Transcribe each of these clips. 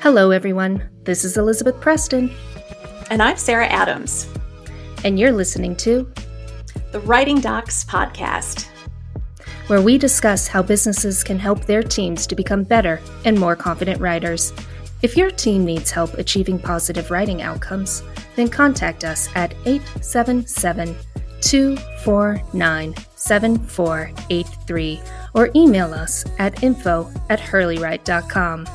Hello, everyone. This is Elizabeth Preston, And I'm Sarah Adams, and you're listening to the Writing Docs podcast, where we discuss how businesses can help their teams to become better and more confident writers. If your team needs help achieving positive writing outcomes, then contact us at 877-249-7483 or email us at info@hurleywrite.com.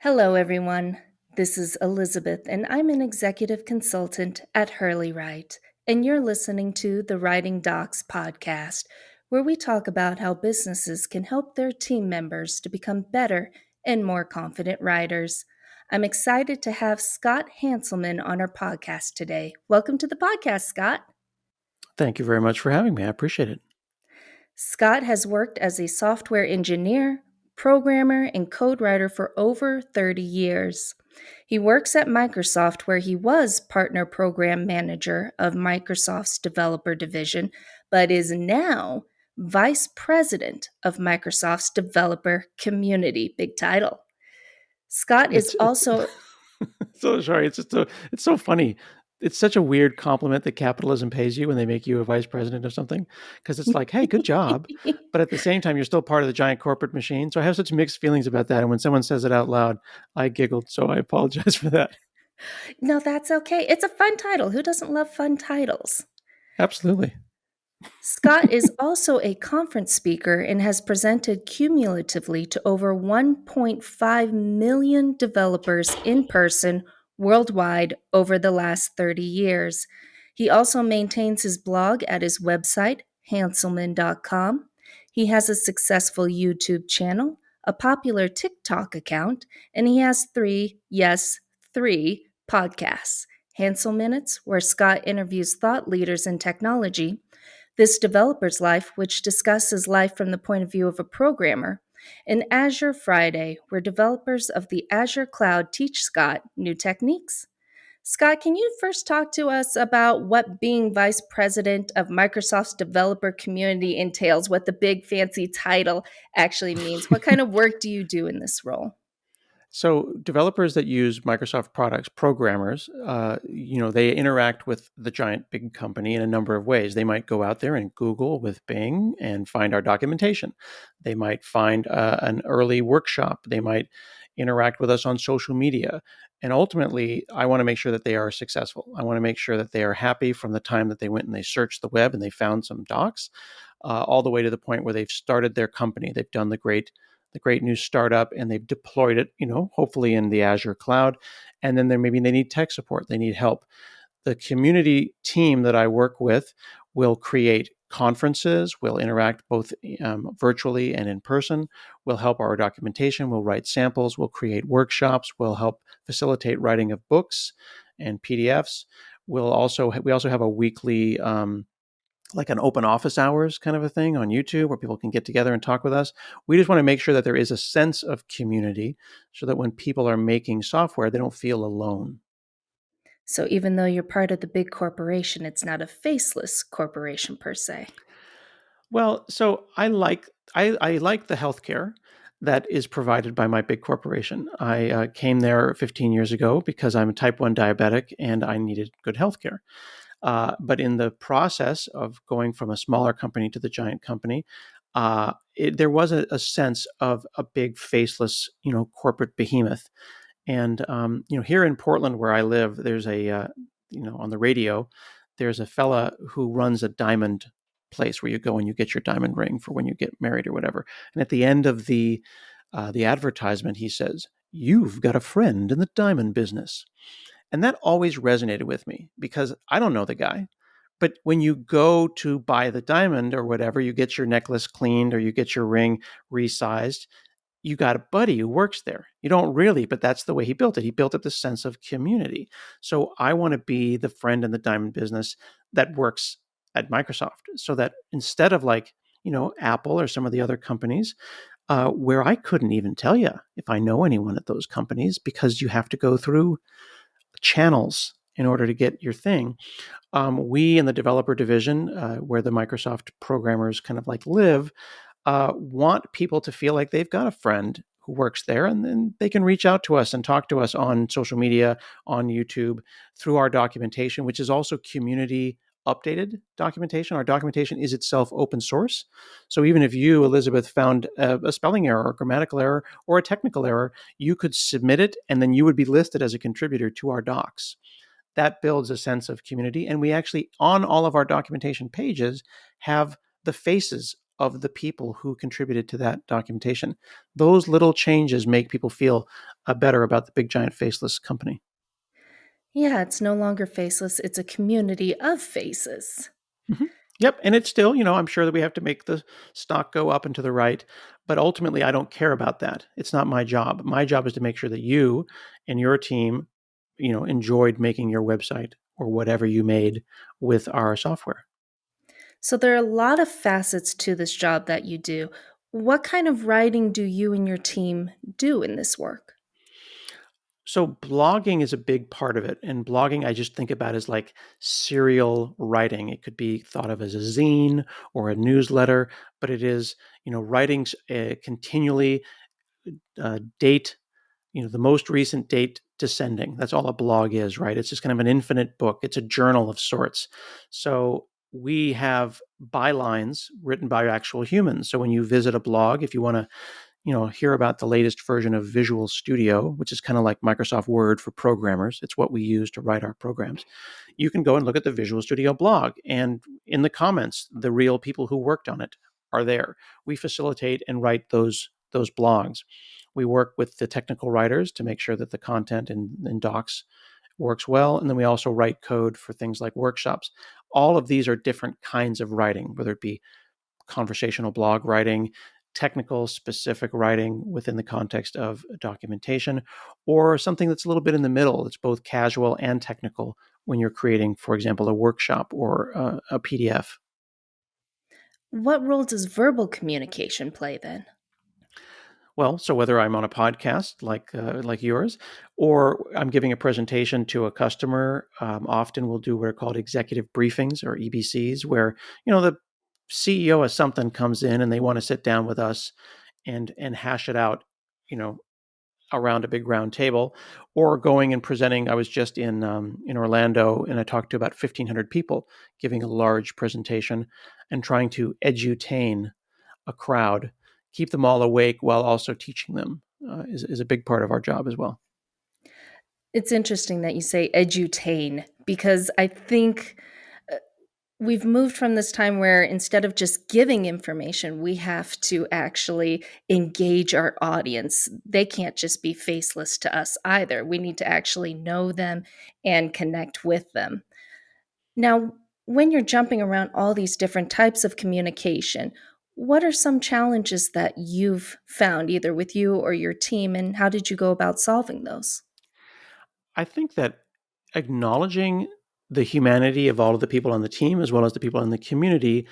Hello, everyone. This is Elizabeth, and I'm an executive consultant at Hurley Write, and you're listening to the Writing Docs podcast, where we talk about how businesses can help their team members to become better and more confident writers. I'm excited to have Scott Hanselman on our podcast today. Welcome to the podcast, Scott. Thank you very much for having me. I appreciate it. Scott has worked as a software engineer, programmer, and code writer for over 30 years. He works at Microsoft, where he was partner program manager of Microsoft's developer division, but is now vice president of Microsoft's developer community. Big title. Scott is also... So sorry. It's so funny. It's such a weird compliment that capitalism pays you when they make you a vice president of something, because it's like, hey, good job. But at the same time, you're still part of the giant corporate machine. So I have such mixed feelings about that. And when someone says it out loud, I giggled. So I apologize for that. No, that's okay. It's a fun title. Who doesn't love fun titles? Absolutely. Scott is also a conference speaker and has presented cumulatively to over 1.5 million developers in person worldwide over the last 30 years. He also maintains his blog at his website, hanselman.com. He has a successful YouTube channel, a popular TikTok account, and he has three podcasts. Hansel Minutes, where Scott interviews thought leaders in technology; This Developer's Life, which discusses life from the point of view of a programmer; and Azure Friday, where developers of the Azure cloud teach Scott new techniques. Scott, can you first talk to us about what being vice president of Microsoft's developer community entails, what the big fancy title actually means? What kind of work do you do in this role? So developers that use Microsoft products, programmers, they interact with the giant big company in a number of ways. They might go out there and Google with Bing and find our documentation. They might find an early workshop. They might interact with us on social media. And ultimately, I want to make sure that they are successful. I want to make sure that they are happy from the time that they went and they searched the web and they found some docs, all the way to the point where they've started their company. They've done the great new startup, and they've deployed it, hopefully in the Azure cloud. And then maybe they need tech support. They need help. The community team that I work with will create conferences, will interact both virtually and in person, will help our documentation, will write samples, will create workshops, will help facilitate writing of books and PDFs. We also have a weekly like an open office hours kind of a thing on YouTube where people can get together and talk with us. We just want to make sure that there is a sense of community so that when people are making software, they don't feel alone. So even though you're part of the big corporation, it's not a faceless corporation per se. Well, so I like the healthcare that is provided by my big corporation. I came there 15 years ago because I'm a type 1 diabetic and I needed good healthcare. But in the process of going from a smaller company to the giant company, there was a sense of a big faceless, corporate behemoth. And here in Portland, where I live, there's on the radio, there's a fella who runs a diamond place where you go and you get your diamond ring for when you get married or whatever. And at the end of the advertisement, he says, "You've got a friend in the diamond business." And that always resonated with me because I don't know the guy. But when you go to buy the diamond or whatever, you get your necklace cleaned or you get your ring resized, you got a buddy who works there. You don't really, but that's the way he built it. He built up this sense of community. So I want to be the friend in the diamond business that works at Microsoft so that instead of Apple or some of the other companies, where I couldn't even tell you if I know anyone at those companies because you have to go through channels in order to get your thing. We in the developer division, where the Microsoft programmers kind of live, want people to feel like they've got a friend who works there, and then they can reach out to us and talk to us on social media, on YouTube, through our documentation, which is also community updated documentation. Our documentation is itself open source. So even if you, Elizabeth, found a spelling error, or grammatical error, or a technical error, you could submit it, and then you would be listed as a contributor to our docs. That builds a sense of community. And we actually, on all of our documentation pages, have the faces of the people who contributed to that documentation. Those little changes make people feel better about the big, giant, faceless company. Yeah, it's no longer faceless, it's a community of faces. Mhm. Yep. And it's still, I'm sure that we have to make the stock go up and to the right. But ultimately, I don't care about that. It's not my job. My job is to make sure that you and your team, enjoyed making your website or whatever you made with our software. So there are a lot of facets to this job that you do. What kind of writing do you and your team do in this work? So blogging is a big part of it. And blogging, I just think about as like serial writing. It could be thought of as a zine or a newsletter, but it is, writing continually, date, the most recent date descending. That's all a blog is, right? It's just kind of an infinite book. It's a journal of sorts. So we have bylines written by actual humans. So when you visit a blog, if you want to hear about the latest version of Visual Studio, which is kind of like Microsoft Word for programmers. It's what we use to write our programs. You can go and look at the Visual Studio blog, and in the comments, the real people who worked on it are there. We facilitate and write those blogs. We work with the technical writers to make sure that the content in docs works well. And then we also write code for things like workshops. All of these are different kinds of writing, whether it be conversational blog writing, technical specific writing within the context of documentation, or something that's a little bit in the middle. It's both casual and technical when you're creating, for example, a workshop or a PDF. What role does verbal communication play then? Well, so whether I'm on a podcast like yours, or I'm giving a presentation to a customer, often we'll do what are called executive briefings or EBCs, where the CEO of something comes in and they want to sit down with us and hash it out, you know, around a big round table, or going and presenting. I was just in Orlando, and I talked to about 1,500 people, giving a large presentation and trying to edutain a crowd, keep them all awake while also teaching them, is a big part of our job as well. It's interesting that you say edutain because I think we've moved from this time where instead of just giving information, we have to actually engage our audience. They can't just be faceless to us either. We need to actually know them and connect with them. Now, when you're jumping around all these different types of communication, what are some challenges that you've found either with you or your team, and how did you go about solving those? I think that acknowledging the humanity of all of the people on the team as well as the people in the community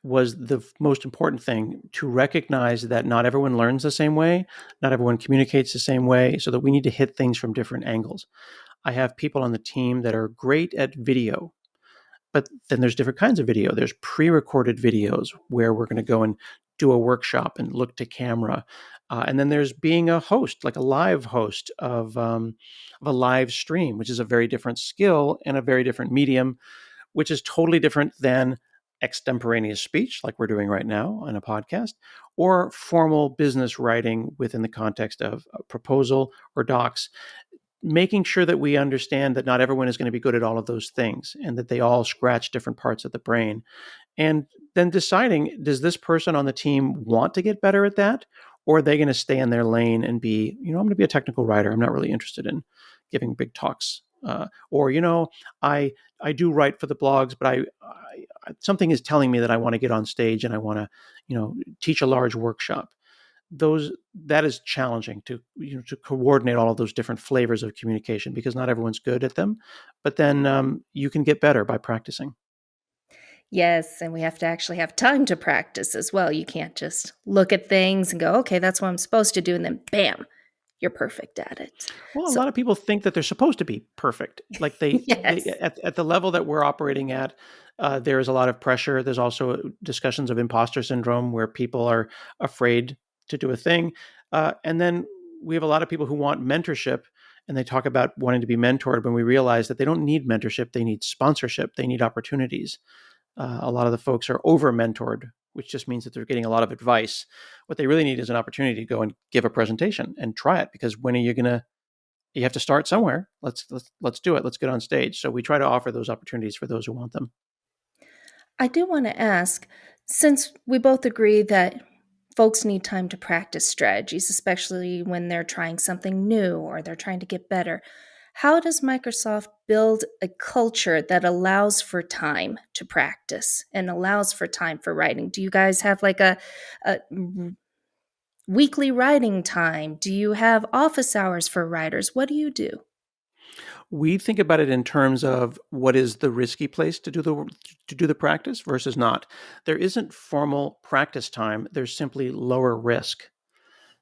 was the most important thing, to recognize that not everyone learns the same way, not everyone communicates the same way, so that we need to hit things from different angles. I have people on the team that are great at video, but then there's different kinds of video. There's pre-recorded videos where we're going to go and do a workshop and look to camera. And then there's being a host, like a live host of a live stream, which is a very different skill and a very different medium, which is totally different than extemporaneous speech, like we're doing right now on a podcast, or formal business writing within the context of a proposal or docs. Making sure that we understand that not everyone is going to be good at all of those things and that they all scratch different parts of the brain. And then deciding, does this person on the team want to get better at that? Or are they going to stay in their lane and be, I'm going to be a technical writer. I'm not really interested in giving big talks. Or, I do write for the blogs, but something is telling me that I want to get on stage and I want to, teach a large workshop. That is challenging to coordinate all of those different flavors of communication, because not everyone's good at them. But then you can get better by practicing. Yes, and we have to actually have time to practice as well. You can't just look at things and go, okay, that's what I'm supposed to do. And then bam, you're perfect at it. Well, a So, lot of people think that they're supposed to be perfect. Like they yes. at the level that we're operating at, there is a lot of pressure. There's also discussions of imposter syndrome where people are afraid to do a thing. And then we have a lot of people who want mentorship, and they talk about wanting to be mentored when we realize that they don't need mentorship. They need sponsorship. They need opportunities. A lot of the folks are over mentored, which just means that they're getting a lot of advice. What they really need is an opportunity to go and give a presentation and try it, because when are you going to, you have to start somewhere. Let's do it. Let's get on stage. So we try to offer those opportunities for those who want them. I do want to ask, since we both agree that folks need time to practice strategies, especially when they're trying something new or they're trying to get better, how does Microsoft build a culture that allows for time to practice and allows for time for writing? Do you guys have like a weekly writing time? Do you have office hours for writers? What do you do? We think about it in terms of what is the risky place to do the practice versus not. There isn't formal practice time. There's simply lower risk.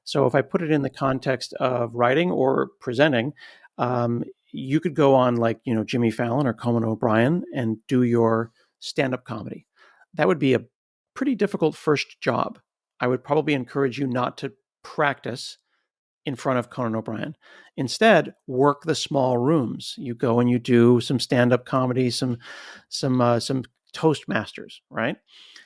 So if I put it in the context of writing or presenting, you could go on like, Jimmy Fallon or Conan O'Brien and do your stand-up comedy. That would be a pretty difficult first job. I would probably encourage you not to practice in front of Conan O'Brien. Instead, work the small rooms. You go and you do some stand-up comedy, some Toastmasters, right?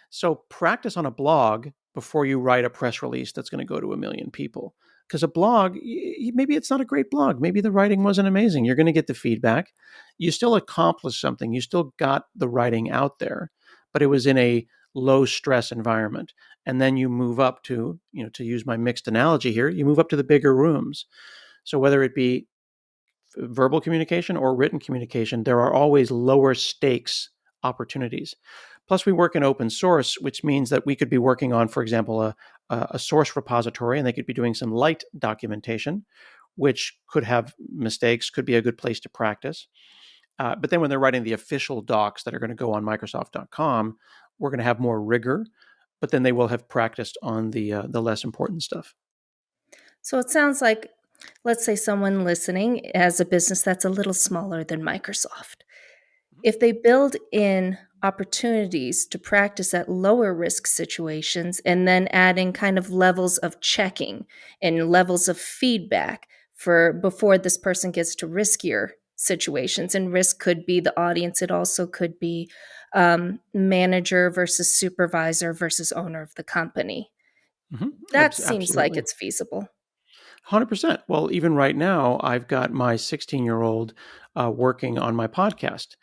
So practice on a blog before you write a press release that's going to go to 1 million people. Because a blog, maybe it's not a great blog. Maybe the writing wasn't amazing. You're going to get the feedback. You still accomplished something. You still got the writing out there, but it was in a low stress environment. And then you move up to, to use my mixed analogy here, you move up to the bigger rooms. So whether it be verbal communication or written communication, there are always lower stakes opportunities. Plus, we work in open source, which means that we could be working on, for example, a source repository, and they could be doing some light documentation, which could have mistakes, could be a good place to practice. But then when they're writing the official docs that are going to go on Microsoft.com, we're going to have more rigor, but then they will have practiced on the less important stuff. So it sounds like, let's say someone listening has a business that's a little smaller than Microsoft. If they build in opportunities to practice at lower risk situations and then adding kind of levels of checking and levels of feedback for before this person gets to riskier situations, and risk could be the audience, it also could be manager versus supervisor versus owner of the company. Mm-hmm. That seems like Absolutely. it's feasible. 100%. Well, even right now, I've got my 16-year-old working on my podcast,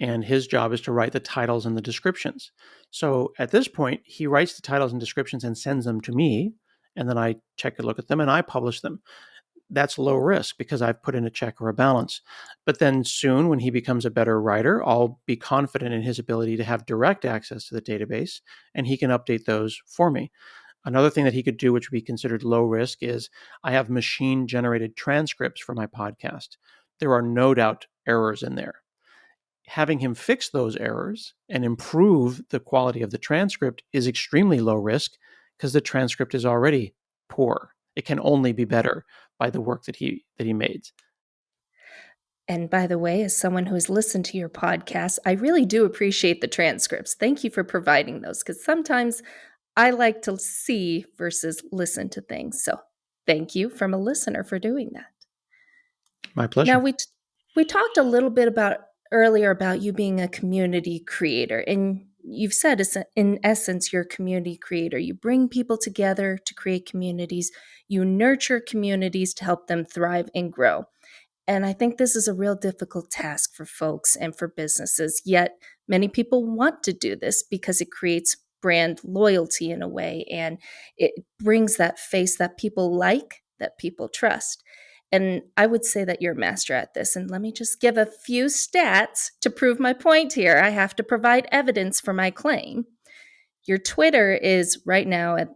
and his job is to write the titles and the descriptions. So at this point, he writes the titles and descriptions and sends them to me, and then I check a look at them and I publish them. That's low risk because I've put in a check or a balance. But then soon, when he becomes a better writer, I'll be confident in his ability to have direct access to the database, and he can update those for me. Another thing that he could do, which would be considered low risk, is I have machine generated transcripts for my podcast. There are no doubt errors in there. Having him fix those errors and improve the quality of the transcript is extremely low risk because the transcript is already poor. It can only be better by the work that he made. And by the way, as someone who's listened to your podcast, I really do appreciate the transcripts. Thank you for providing those, because sometimes I like to see versus listen to things. So thank you from a listener for doing that. My Now, pleasure. we talked a little bit about earlier about you being a community creator, and you've said in essence you're a community creator. You bring people together to create communities. You nurture communities to help them thrive and grow. And I think this is a real difficult task for folks and for businesses. Yet many people want to do this because it creates brand loyalty in a way, and it brings that face that people like, that people trust. And I would say that you're a master at this. And let me just give a few stats to prove my point here. I have to provide evidence for my claim. Your Twitter is right now at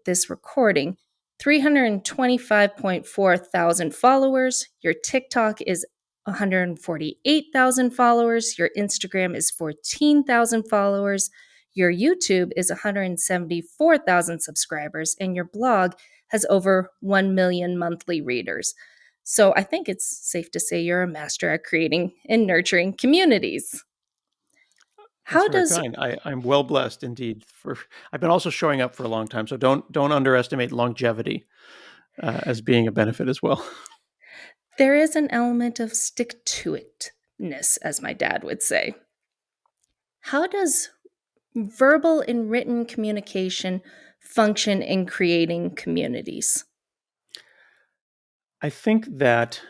this recording 325.4 thousand followers. Your TikTok is 148,000 followers. Your Instagram is 14,000 followers. Your YouTube is 174,000 subscribers. And your blog has over 1 million monthly readers. So I think it's safe to say you're a master at creating and nurturing communities. That's How very does kind. I'm well blessed indeed. I've been also showing up for a long time, so don't underestimate longevity as being a benefit as well. there is an element of stick to itness, as my dad would say. How does verbal and written communication function in creating communities? I think that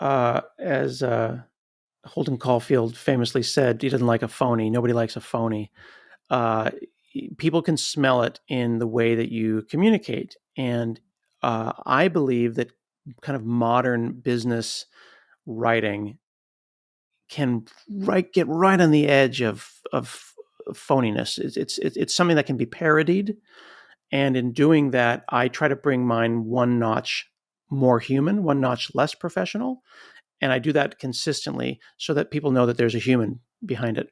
as Holden Caulfield famously said, he doesn't like a phony. Nobody likes a phony. Uh, People can smell it in the way that you communicate, and I believe that kind of modern business writing can get right on the edge of phoniness. It's something that can be parodied, and in doing that, I try to bring mine one notch more human, one notch less professional, and I do that consistently so that people know that there's a human behind it.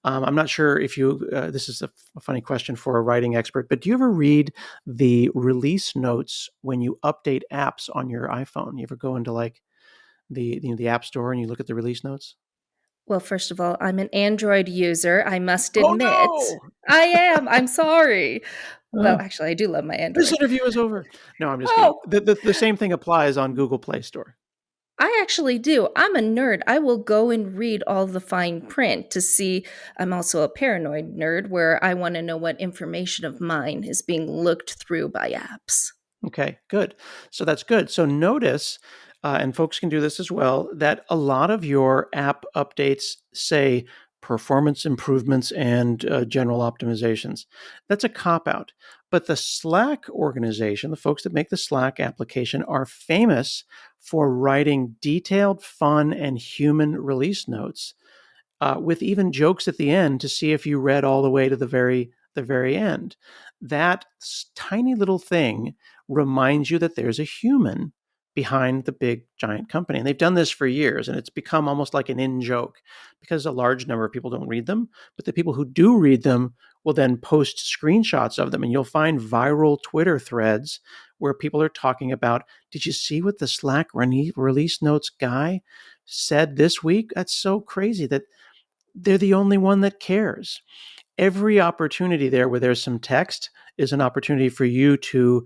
I'm not sure if you. This is a funny question for a writing expert, but do you ever read the release notes when you update apps on your iPhone? You ever go into like the App Store and you look at the release notes? Well, first of all, I'm an Android user, I must Oh admit. I am, I'm sorry. Well, no! actually, I do love my This Android. interview is over. No, I'm just kidding. Oh, The same thing applies on Google Play Store. I actually do. I'm a nerd. I will go and read all the fine print to see. I'm also a paranoid nerd where I want to know what information of mine is being looked through by apps. Okay, good. So that's good. So notice, and folks can do this as well, that a lot of your app updates say performance improvements and general optimizations. That's a cop out. But the Slack organization, the folks that make the Slack application, are famous for writing detailed, fun, and human release notes with even jokes at the end to see if you read all the way to the very end. That tiny little thing reminds you that there's a human behind the big giant company. And they've done this for years, and it's become almost like an in joke because a large number of people don't read them. But the people who do read them will then post screenshots of them, and you'll find viral Twitter threads where people are talking about, did you see what the Slack release notes guy said this week? That's so crazy that they're the only one that cares. Every opportunity there where there's some text is an opportunity for you to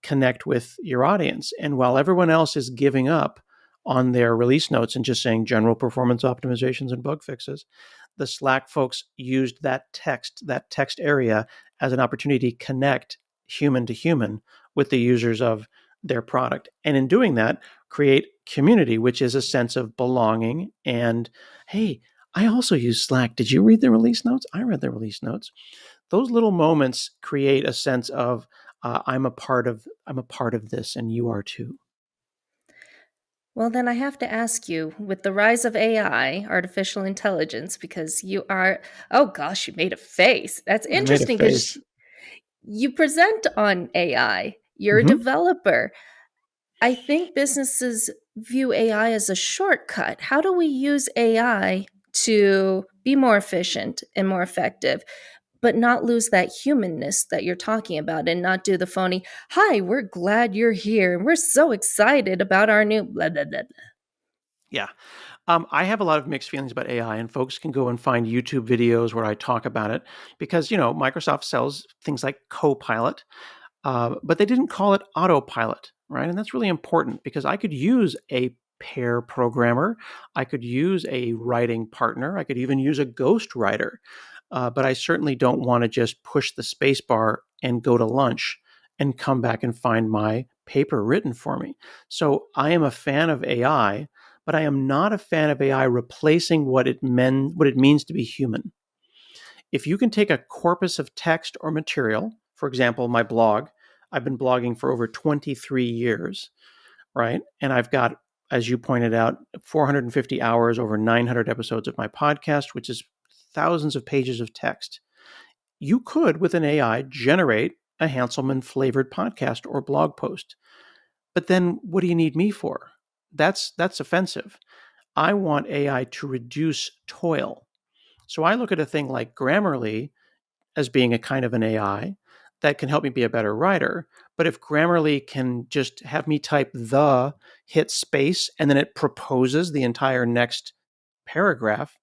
connect with your audience. And while everyone else is giving up on their release notes and just saying general performance optimizations and bug fixes, the Slack folks used that text area as an opportunity to connect human to human with the users of their product. And in doing that, create community, which is a sense of belonging and, hey, I also use Slack. Did you read the release notes? I read the release notes. Those little moments create a sense of I'm a part of this, and you are too. Well, then I have to ask you, with the rise of AI, artificial intelligence, because you are, oh gosh, you made a face. That's I made a interesting because face. you present on AI, you're a Hmm. developer. I think businesses view AI as a shortcut. How do we use AI to be more efficient and more effective, but not lose that humanness that you're talking about and not do the phony, hi, we're glad you're here and we're so excited about our new blah, blah, blah, blah. Yeah. I have a lot of mixed feelings about AI, and folks can go and find YouTube videos where I talk about it because, Microsoft sells things like Copilot, but they didn't call it autopilot, right? And that's really important because I could use a pair programmer, I could use a writing partner, I could even use a ghost writer, but I certainly don't want to just push the space bar and go to lunch and come back and find my paper written for me. So I am a fan of AI, but I am not a fan of AI replacing what it means to be human. If you can take a corpus of text or material, for example, my blog, I've been blogging for over 23 years, right? And I've got, as you pointed out, 450 hours, over 900 episodes of my podcast, which is thousands of pages of text. You could, with an AI, generate a Hanselman flavored podcast or blog post. But then what do you need me for? That's offensive. I want AI to reduce toil. So I look at a thing like Grammarly as being a kind of an AI that can help me be a better writer. But if Grammarly can just have me type hit space, and then it proposes the entire next paragraph,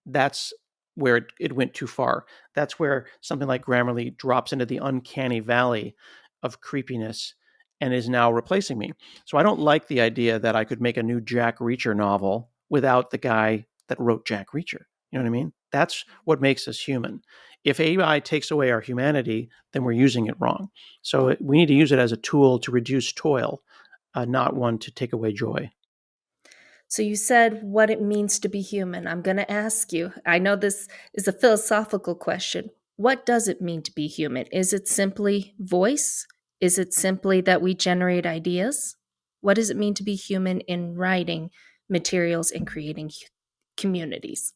that's where it went too far. That's where something like Grammarly drops into the uncanny valley of creepiness and is now replacing me. So I don't like the idea that I could make a new Jack Reacher novel without the guy that wrote Jack Reacher. You know what I mean? That's what makes us human. If AI takes away our humanity, then we're using it wrong. So we need to use it as a tool to reduce toil, not one to take away joy. So you said what it means to be human. I'm going to ask you. I know this is a philosophical question. What does it mean to be human? Is it simply voice? Is it simply that we generate ideas? What does it mean to be human in writing materials and creating communities?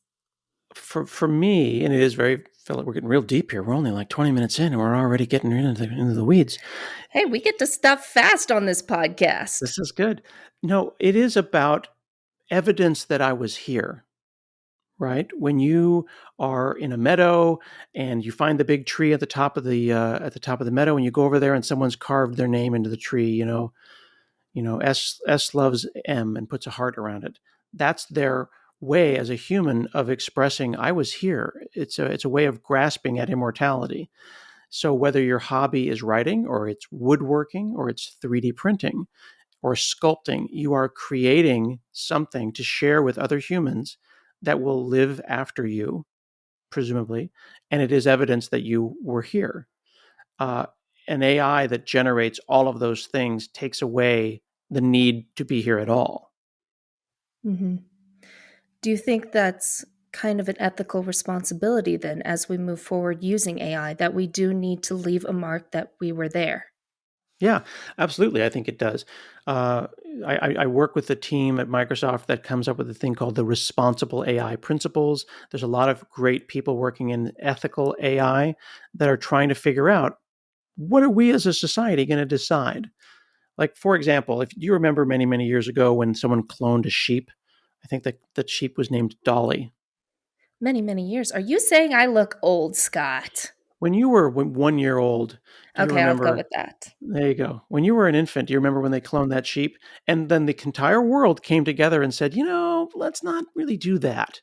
For me, and it is very, we're getting real deep here. We're only like 20 minutes in and we're already getting into the weeds. Hey, we get to stuff fast on this podcast. This is good. No, it is about evidence that I was here, right? When you are in a meadow and you find the big tree at the top of the meadow, and you go over there and someone's carved their name into the tree, S loves M and puts a heart around it. That's their way as a human of expressing I was here. It's a way of grasping at immortality. So whether your hobby is writing or it's woodworking or it's 3D printing or sculpting, you are creating something to share with other humans that will live after you, presumably, and it is evidence that you were here. Uh, an AI that generates all of those things takes away the need to be here at all. Mm-hmm. Do you think that's kind of an ethical responsibility then as we move forward using AI, that we do need to leave a mark that we were there? Yeah, absolutely. I think it does. Uh, I work with a team at Microsoft that comes up with a thing called the responsible AI principles. There's a lot of great people working in ethical AI that are trying to figure out, what are we as a society going to decide? Like, for example, if you remember many, many years ago when someone cloned a sheep, I think that the sheep was named Dolly. Many, many years. Are you saying I look old, Scott? When you were 1 year old, do you Okay, I'll go remember? with that. There you go. When you were an infant, do you remember when they cloned that sheep? And then the entire world came together and said, let's not really do that.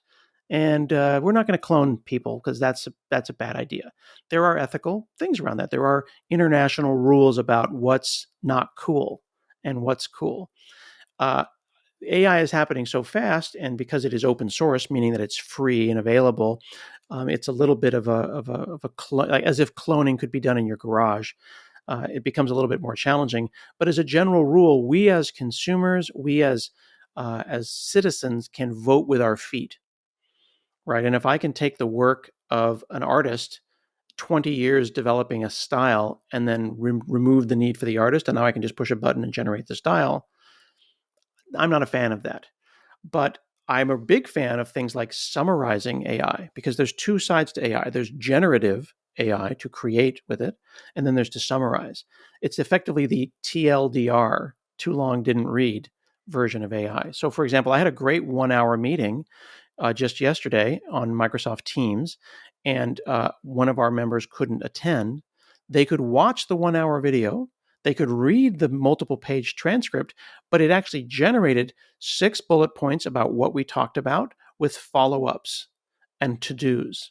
And we're not going to clone people because that's a bad idea. There are ethical things around that. There are international rules about what's not cool and what's cool. Uh, AI is happening so fast, and because it is open source, meaning that it's free and available, it's a little bit of like as if cloning could be done in your garage. It becomes a little bit more challenging. But as a general rule, we as consumers, we as citizens, can vote with our feet, right? And if I can take the work of an artist, 20 years developing a style, and then remove the need for the artist, and now I can just push a button and generate the style, I'm not a fan of that. But I'm a big fan of things like summarizing AI, because there's two sides to AI. There's generative AI to create with it, and then there's to summarize. It's effectively the TLDR, too long didn't read, version of AI. So, for example, I had a great 1 hour meeting just yesterday on Microsoft Teams, and one of our members couldn't attend. They could watch the 1 hour video, they could read the multiple page transcript, but it actually generated 6 bullet points about what we talked about with follow ups and to dos.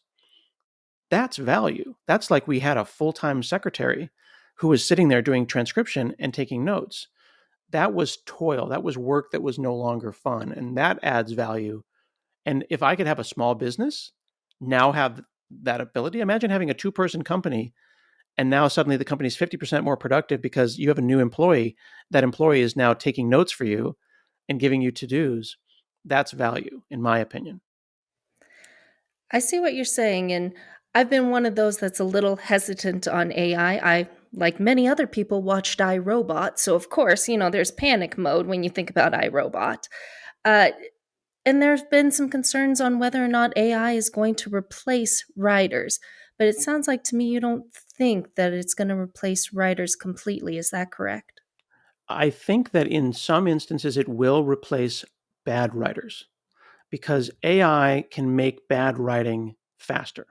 That's value. That's like we had a full time secretary who was sitting there doing transcription and taking notes. That was toil. That was work that was no longer fun. And that adds value. And if I could have a small business now have that ability, imagine having a 2-person company, and now suddenly the company's 50% more productive because you have a new employee. That employee is now taking notes for you and giving you to-dos. That's value, in my opinion. I see what you're saying, and I've been one of those that's a little hesitant on AI. I, like many other people, watched iRobot, so of course, there's panic mode when you think about iRobot. Uh, and there's been some concerns on whether or not AI is going to replace writers. But it sounds like to me you don't think that it's going to replace writers completely. Is that correct? I think that in some instances it will replace bad writers because AI can make bad writing faster.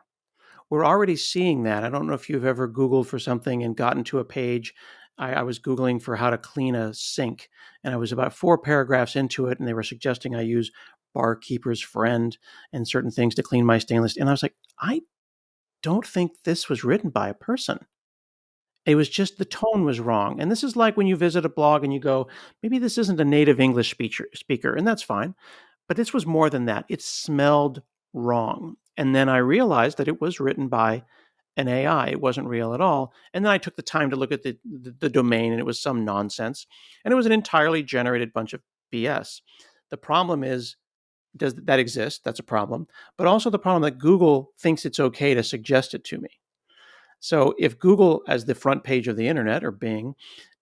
We're already seeing that. I don't know if you've ever Googled for something and gotten to a page. I was Googling for how to clean a sink, and I was about 4 paragraphs into it, and they were suggesting I use barkeeper's friend and certain things to clean my stainless. And I was like, I don't think this was written by a person. It was just the tone was wrong. And this is like when you visit a blog and you go, maybe this isn't a native English speaker, and that's fine. But this was more than that. It smelled wrong. And then I realized that it was written by an AI. It wasn't real at all. And then I took the time to look at the domain, and it was some nonsense. And it was an entirely generated bunch of BS. The problem is, does that exist? That's a problem. But also the problem that Google thinks it's okay to suggest it to me. So if Google, as the front page of the internet or Bing,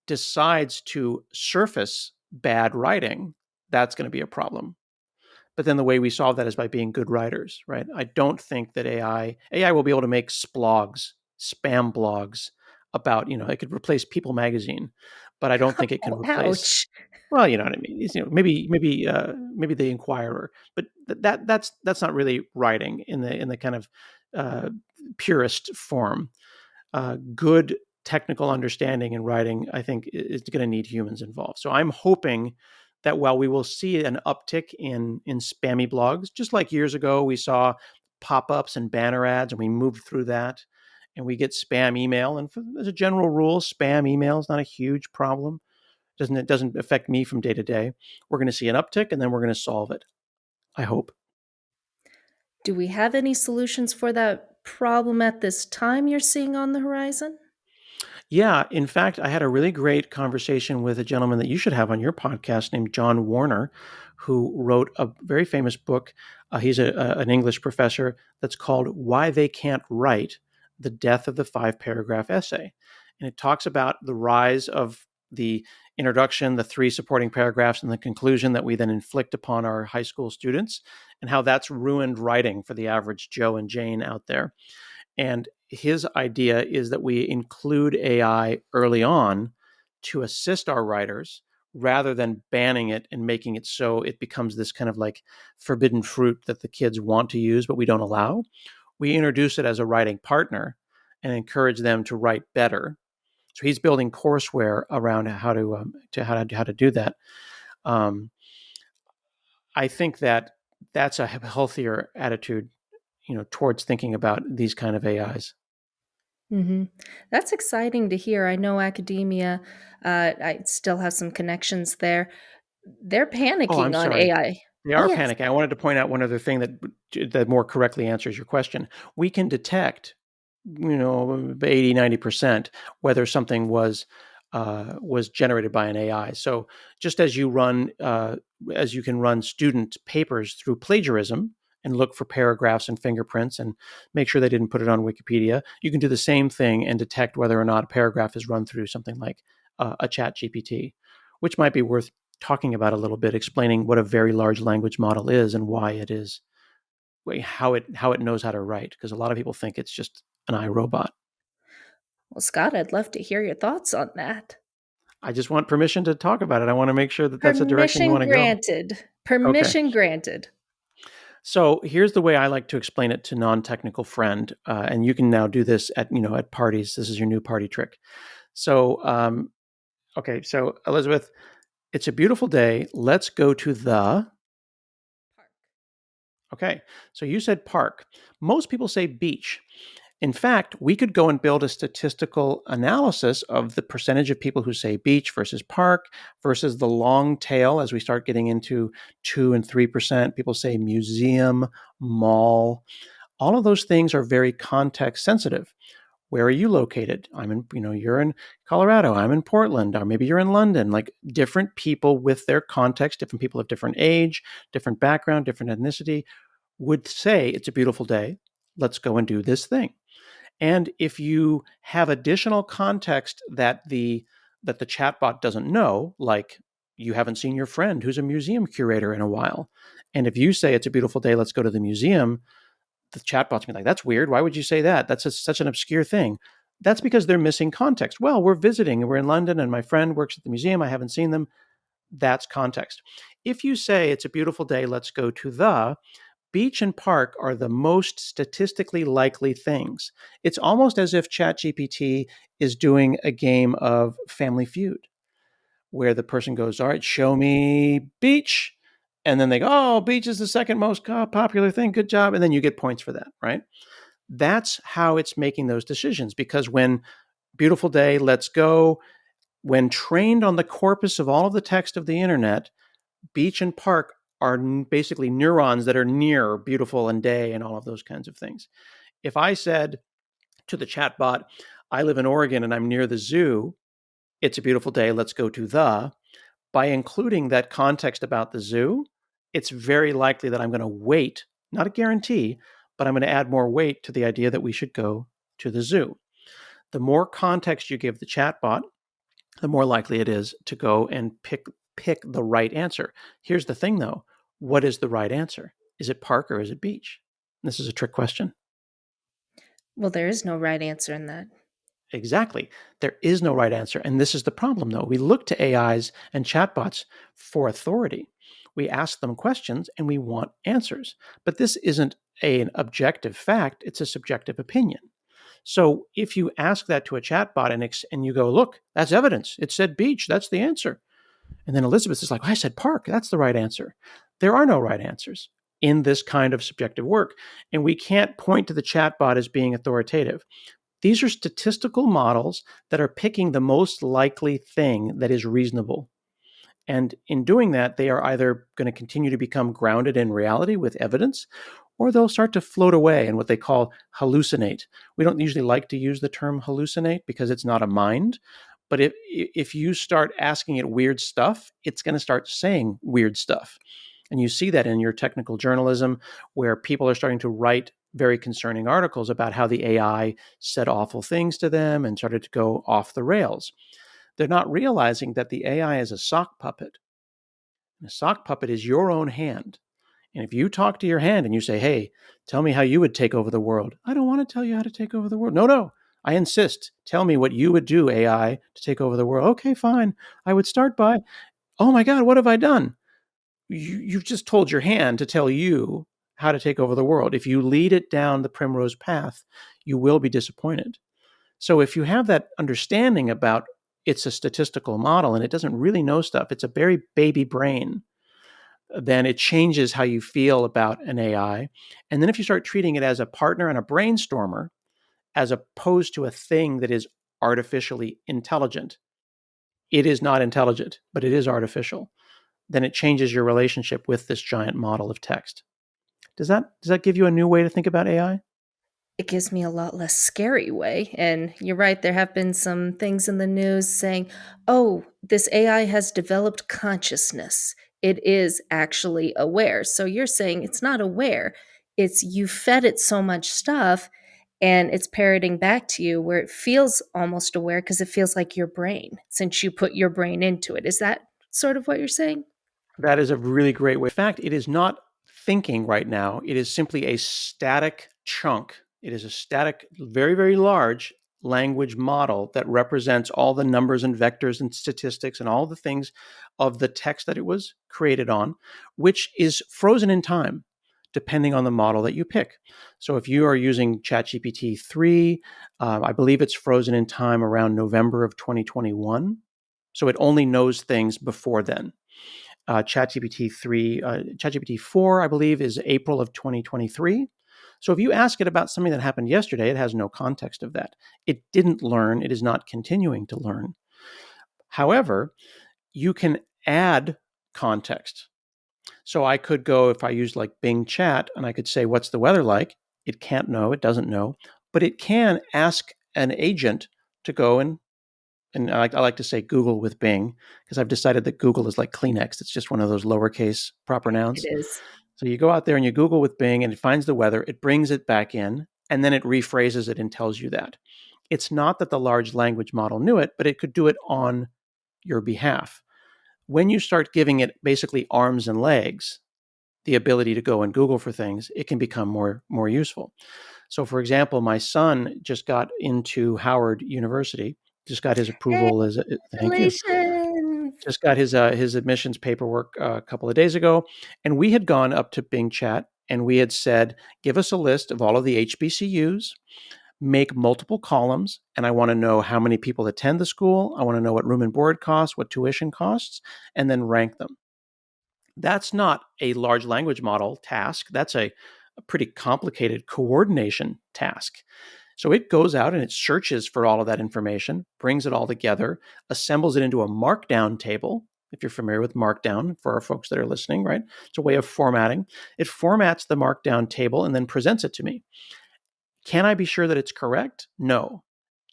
decides to surface bad writing, that's going to be a problem. But then the way we solve that is by being good writers, right? I don't think that AI will be able to make splogs, spam blogs about, it could replace People Magazine, but I don't think it can Oh, replace. ouch. Well, you know what I mean. It's, maybe the Inquirer, but that's not really writing in the kind of purist form. Good technical understanding in writing, I think, is going to need humans involved. So I'm hoping that while we will see an uptick in spammy blogs, just like years ago we saw pop-ups and banner ads, and we moved through that, and we get spam email. And as a general rule, spam email is not a huge problem. It doesn't affect me from day to day. We're going to see an uptick, and then we're going to solve it, I hope. Do we have any solutions for that problem at this time you're seeing on the horizon? Yeah, in fact, I had a really great conversation with a gentleman that you should have on your podcast named John Warner, who wrote a very famous book. He's an English professor that's called Why They Can't Write: The Death of the Five-Paragraph Essay. And it talks about the rise of the introduction, the three supporting paragraphs, and the conclusion that we then inflict upon our high school students, and how that's ruined writing for the average Joe and Jane out there. And his idea is that we include AI early on to assist our writers rather than banning it and making it so it becomes this kind of like forbidden fruit that the kids want to use, but we don't allow. We introduce it as a writing partner and encourage them to write better. So he's building courseware around how to do that. Um, I think that that's a healthier attitude, towards thinking about these kind of AIs. Hmm. That's exciting to hear. I know academia, I still have some connections there. They're Oh, I'm panicking on sorry. AI. They Oh, are yes. panicking. I wanted to point out one other thing that more correctly answers your question. We can detect, 80, 90% whether something was generated by an AI. So just as as you can run student papers through plagiarism and look for paragraphs and fingerprints and make sure they didn't put it on Wikipedia, you can do the same thing and detect whether or not a paragraph is run through something like a chat GPT, which might be worth talking about a little bit, explaining what a very large language model is and why it is, how it knows how to write. Because a lot of people think it's just an iRobot. Well, Scott, I'd love to hear your thoughts on that. I just want permission to talk about it. I want to make sure that that's the direction you Permission want to go. granted. Okay. Permission granted. So here's the way I like to explain it to non-technical friend, and you can now do this at parties. This is your new party trick. So okay, so Elizabeth, it's a beautiful day. Let's go to the. Okay, so you said park. Most people say beach. In fact, we could go and build a statistical analysis of the percentage of people who say beach versus park versus the long tail as we start getting into 2 and 3%. People say museum, mall. All of those things are very context sensitive. Where are you located? You're in Colorado. I'm in Portland, or maybe you're in London. Like different people with their context, different people of different age, different background, different ethnicity would say it's a beautiful day. Let's go and do this thing. And if you have additional context that the chatbot doesn't know, like you haven't seen your friend who's a museum curator in a while, and if you say it's a beautiful day, let's go to the museum, the chatbot's gonna be like, that's weird. Why would you say that? That's such an obscure thing. That's because they're missing context. Well, we're visiting and we're in London and my friend works at the museum. I haven't seen them. That's context. If you say it's a beautiful day, let's go to the beach and park are the most statistically likely things. It's almost as if ChatGPT is doing a game of Family Feud, where the person goes, all right, show me beach. And then they go, oh, beach is the second most popular thing. Good job. And then you get points for that, right? That's how it's making those decisions. Because when beautiful day, let's go, when trained on the corpus of all of the text of the internet, beach and park are basically neurons that are near beautiful and day and all of those kinds of things. If I said to the chatbot, I live in Oregon and I'm near the zoo, it's a beautiful day, let's go to the, by including that context about the zoo, it's very likely that I'm going to weight, not a guarantee, but I'm going to add more weight to the idea that we should go to the zoo. The more context you give the chatbot, the more likely it is to go and pick the right answer. Here's the thing, though. What is the right answer? Is it park or is it beach? This is a trick question. Well, there is no right answer in that. Exactly. There is no right answer. And this is the problem, though. We look to AIs and chatbots for authority. We ask them questions and we want answers. But this isn't an objective fact, it's a subjective opinion. So if you ask that to a chatbot and you go, look, that's evidence. It said beach. That's the answer. And then Elizabeth is like, I said park. That's the right answer. There are no right answers in this kind of subjective work. And we can't point to the chatbot as being authoritative. These are statistical models that are picking the most likely thing that is reasonable. And in doing that, they are either going to continue to become grounded in reality with evidence, or they'll start to float away and what they call hallucinate. We don't usually like to use the term hallucinate because it's not a mind. But if you start asking it weird stuff, it's going to start saying weird stuff. And you see that in your technical journalism, where people are starting to write very concerning articles about how the AI said awful things to them and started to go off the rails. They're not realizing that the AI is a sock puppet. And a sock puppet is your own hand. And if you talk to your hand and you say, hey, tell me how you would take over the world. I don't want to tell you how to take over the world. No, I insist. Tell me what you would do, AI, to take over the world. Okay, fine. I would start by, oh my God, what have I done? You've just told your hand to tell you how to take over the world. If you lead it down the primrose path, you will be disappointed. So if you have that understanding about it's a statistical model and it doesn't really know stuff, it's a very baby brain, then it changes how you feel about an AI. And then if you start treating it as a partner and a brainstormer, as opposed to a thing that is artificially intelligent, it is not intelligent, but it is artificial, then it changes your relationship with this giant model of text. Does that give you a new way to think about AI? It gives me a lot less scary way. And you're right, there have been some things in the news saying, oh, this AI has developed consciousness. It is actually aware. So you're saying it's not aware. It's you fed it so much stuff and it's parroting back to you where it feels almost aware because it feels like your brain since you put your brain into it. Is that sort of what you're saying? That is a really great way. In fact, it is not thinking right now. It is simply a static chunk. It is a static, very, very large language model that represents all the numbers and vectors and statistics and all the things of the text that it was created on, which is frozen in time depending on the model that you pick. So if you are using ChatGPT 3, I believe it's frozen in time around November of 2021. So it only knows things before then. ChatGPT 4, I believe, is April of 2023. So if you ask it about something that happened yesterday, it has no context of that. It didn't learn. It is not continuing to learn. However, you can add context. So I could go, if I used like Bing Chat, and I could say, what's the weather like? It can't know. It doesn't know. But it can ask an agent to go and I like to say Google with Bing because I've decided that Google is like Kleenex. It's just one of those lowercase proper It nouns. is. So you go out there and you Google with Bing and it finds the weather, it brings it back in, and then it rephrases it and tells you that. It's not that the large language model knew it, but it could do it on your behalf. When you start giving it basically arms and legs, the ability to go and Google for things, it can become more useful. So for example, my son just got into Howard University, just got his Hey, approval as thank you. congratulations. Just got his admissions paperwork a couple of days ago, and we had gone up to Bing Chat and we had said, give us a list of all of the HBCUs, make multiple columns, and I want to know how many people attend the school. I want to know what room and board costs, what tuition costs, and then rank them. That's not a large language model task. That's a pretty complicated coordination task. So it goes out and it searches for all of that information, brings it all together, assembles it into a markdown table. If you're familiar with markdown, for our folks that are listening, right? It's a way of formatting. It formats the markdown table and then presents it to me. Can I be sure that it's correct? No.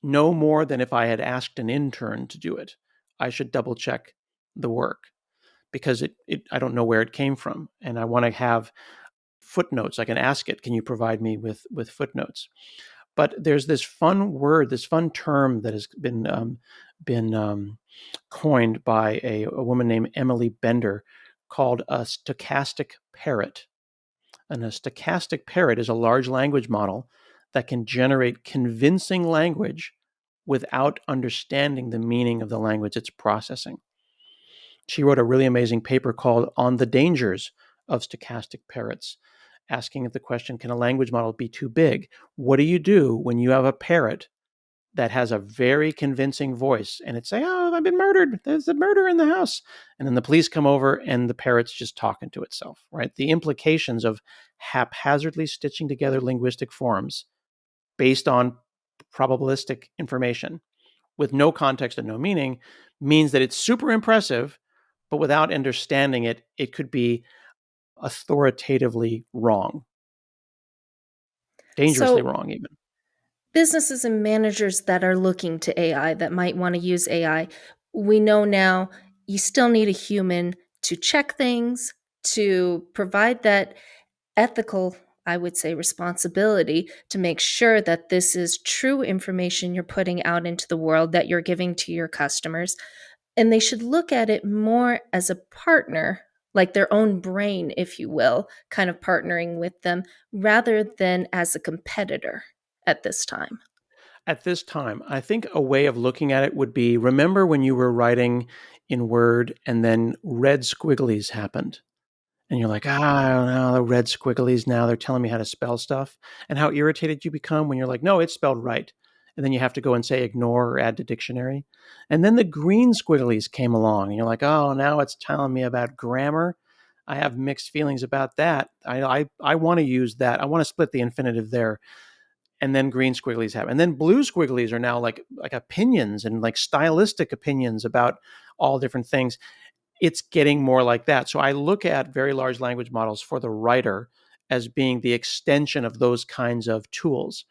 No more than if I had asked an intern to do it. I should double check the work because I don't know where it came from. And I want to have footnotes. I can ask it, can you provide me with footnotes? But there's this fun word, this fun term that has been coined by a woman named Emily Bender called a stochastic parrot. And a stochastic parrot is a large language model that can generate convincing language without understanding the meaning of the language it's processing. She wrote a really amazing paper called On the Dangers of Stochastic Parrots, asking the question, can a language model be too big? What do you do when you have a parrot that has a very convincing voice and it say, oh, I've been murdered. There's a murder in the house. And then the police come over and the parrot's just talking to itself, right? The implications of haphazardly stitching together linguistic forms based on probabilistic information with no context and no meaning means that it's super impressive, but without understanding it, it could be authoritatively wrong, dangerously So, wrong even. businesses and managers that are looking to AI, that might want to use AI, we know now you still need a human to check things, to provide that ethical, I would say, responsibility to make sure that this is true information you're putting out into the world, that you're giving to your customers. And they should look at it more as a partner, like their own brain, if you will, kind of partnering with them, rather than as a competitor at this time. At this time, I think a way of looking at it would be, remember when you were writing in Word and then red squigglies happened? And you're like, I don't know, the red squigglies now, they're telling me how to spell stuff. And how irritated you become when you're like, no, it's spelled right. And then you have to go and say ignore or add to dictionary. And then the green squigglies came along and you're like, oh, now it's telling me about grammar. I have mixed feelings about that. I want to use that. I want to split the infinitive there. And then green squigglies happen. And then blue squigglies are now like opinions and like stylistic opinions about all different things. It's getting more like that. So I look at very large language models for the writer as being the extension of those kinds of tools.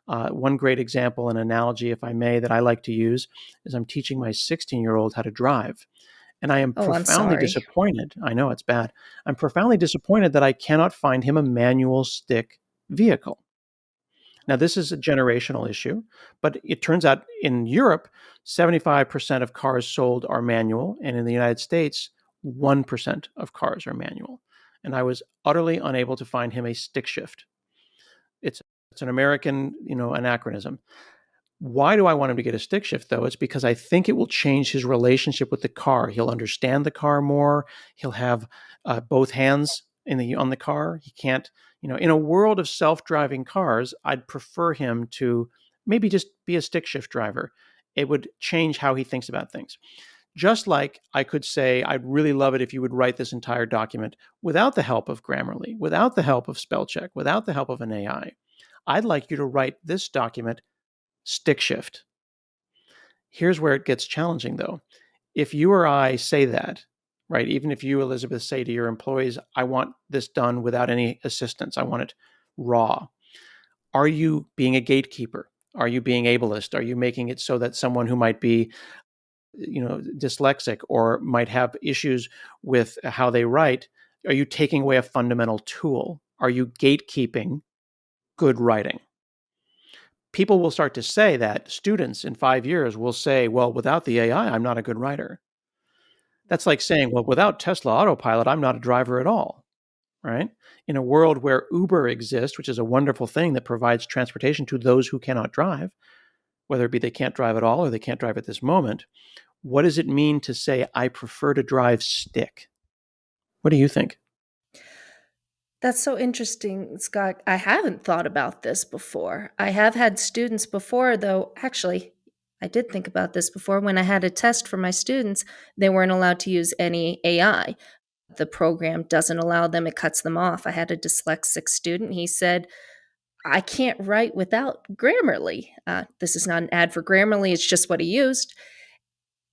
One great example, an analogy, if I may, that I like to use is I'm teaching my 16-year-old how to drive. And I am Oh, I'm profoundly sorry. disappointed. I know it's bad. I'm profoundly disappointed that I cannot find him a manual stick vehicle. Now, this is a generational issue, but it turns out in Europe, 75% of cars sold are manual, and in the United States, 1% of cars are manual. And I was utterly unable to find him a stick shift. It's an American, anachronism. Why do I want him to get a stick shift, though? It's because I think it will change his relationship with the car. He'll understand the car more. He'll have both hands on the car. He can't, in a world of self-driving cars, I'd prefer him to maybe just be a stick shift driver. It would change how he thinks about things. Just like I could say, I'd really love it if you would write this entire document without the help of Grammarly, without the help of spell check, without the help of an AI. I'd like you to write this document stick shift. Here's where it gets challenging, though. If you or I say that, right, even if you, Elizabeth, say to your employees, I want this done without any assistance, I want it raw, are you being a gatekeeper? Are you being ableist? Are you making it so that someone who might be, dyslexic or might have issues with how they write, are you taking away a fundamental tool? Are you gatekeeping good writing? People will start to say that. Students in 5 years will say, well, without the AI, I'm not a good writer. That's like saying, well, without Tesla Autopilot, I'm not a driver at all, right? In a world where Uber exists, which is a wonderful thing that provides transportation to those who cannot drive, whether it be they can't drive at all or they can't drive at this moment, what does it mean to say, I prefer to drive stick? What do you think? That's so interesting, Scott. I haven't thought about this before. I have had students before, though. Actually, I did think about this before. When I had a test for my students, they weren't allowed to use any AI. the program doesn't allow them. It cuts them off. I had a dyslexic student. He said, I can't write without Grammarly. This is not an ad for Grammarly. It's just what he used.